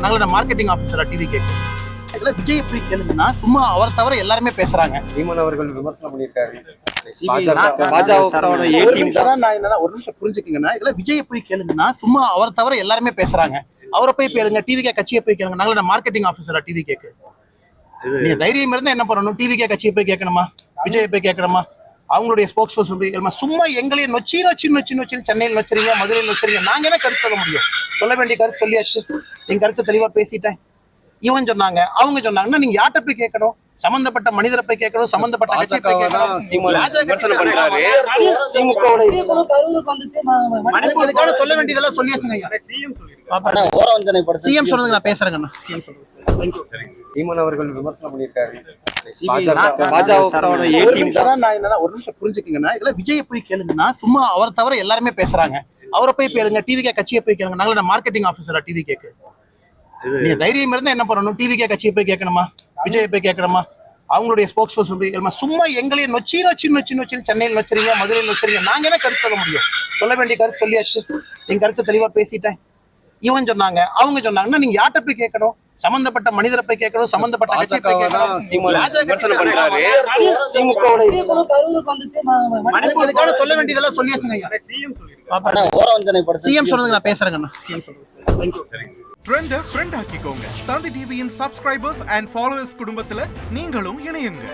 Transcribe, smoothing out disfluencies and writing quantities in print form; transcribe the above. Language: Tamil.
நாங்களோட மார்க்கெட்டிங் ஆஃபீஸரா டிவி கேட்கு இதுல விஜய் போய் கேளுங்கன்னா சும்மா அவர் தவிர எல்லாருமே பேசுறாங்க. சீமான் அவர்கள் விமர்சனம் பண்ணியிருக்காரு. ஒரு நிமிஷம் புரிஞ்சுக்கீங்கன்னா இதுல விஜய் போய் கேளுங்கன்னா சும்மா அவர் தவிர எல்லாருமே பேசுறாங்க. அவரை போய் கேளுங்க, டிவிகே கட்சியை போய் கேளுங்க. நாங்களோட மார்க்கெட்டிங் ஆஃபீஸரா டிவி கேக்கு. நீங்க தைரியம் இருந்தா என்ன பண்ணணும்? டிவிகே கட்சியை போய் கேட்கணுமா, விஜய் போய் கேட்கணுமா, அவங்களுடைய ஸ்போக்ஸ் பர்சன் போய் கேட்கணுமா? சும்மா எங்களையும் நொச்சின்னு சென்னையில் நொச்சுறீங்க, மதுரையில் நொச்சுறீங்க. நாங்க என்ன கருத்து சொல்ல முடியும்? சொல்ல வேண்டிய கருத்து சொல்லியாச்சு. என் கருத்து தெளிவா பேசிட்டேன். இவன் சொன்னாங்க, அவங்க சொன்னாங்கன்னா நீங்க யார்கிட்ட போய் கேட்கணும்? சம்பந்தப்பட்ட மனிதரை போய் கேட்கணும், சம்பந்தப்பட்ட கட்சியை போய் கேட்கணும். சொல்ல வேண்டியதெல்லாம் சொல்லியாச்சுங்க. சிஎம் சொல்றது நான் பேசுறேங்கண்ணா. சீமான் அவர்கள் விமர்சனம் பண்ணியிருக்காரு. ஒரு நிமிஷம் புரிஞ்சுக்கீங்கன்னா இதுல விஜய் போய் கேளுங்கன்னா சும்மா அவர் தவிர எல்லாருமே பேசுறாங்க. அவரை போய் கேளுங்க, டிவிகே கட்சியை போய் கேளுங்க. நாங்களோட மார்க்கெட்டிங் ஆஃபீஸரா டிவி கேக்கு. நீங்க தைரியம் இருந்தா என்ன பண்ணணும்? டிவிகே கட்சியை போய் கேட்கணுமா, விஜய் போய் கேட்கணுமா, அவங்களுடைய ஸ்போக்ஸ் பர்சன் போய் கேட்கணுமா? சும்மா எங்களையும் நொச்சின்னு சென்னையில் நொச்சுறீங்க, மதுரையில் நொச்சுறீங்க. நாங்க என்ன கருத்து சொல்ல முடியும்? சொல்ல வேண்டிய கருத்து சொல்லியாச்சு. என் கருத்து தெளிவா பேசிட்டேன். இவன் சொன்னாங்க, அவங்க சொன்னாங்கன்னா நீங்க யார்கிட்ட போய் கேட்கணும்? சம்பந்தப்பட்ட மனிதரை போய் கேட்கணும், சம்பந்தப்பட்ட கட்சியை போய் கேட்கணும். சொல்ல வேண்டியதெல்லாம் சொல்லியாச்சுங்க. சிஎம் சொல்றது நான் பேசுறேங்கண்ணா. ட்ரெண்ட ஃப்ரெண்ட் ஆக்கிக்கோங்க. தந்தி டிவியின் சப்ஸ்கிரைபர்ஸ் அண்ட் ஃபாலோவர்ஸ் குடும்பத்துல நீங்களும் இணையுங்க.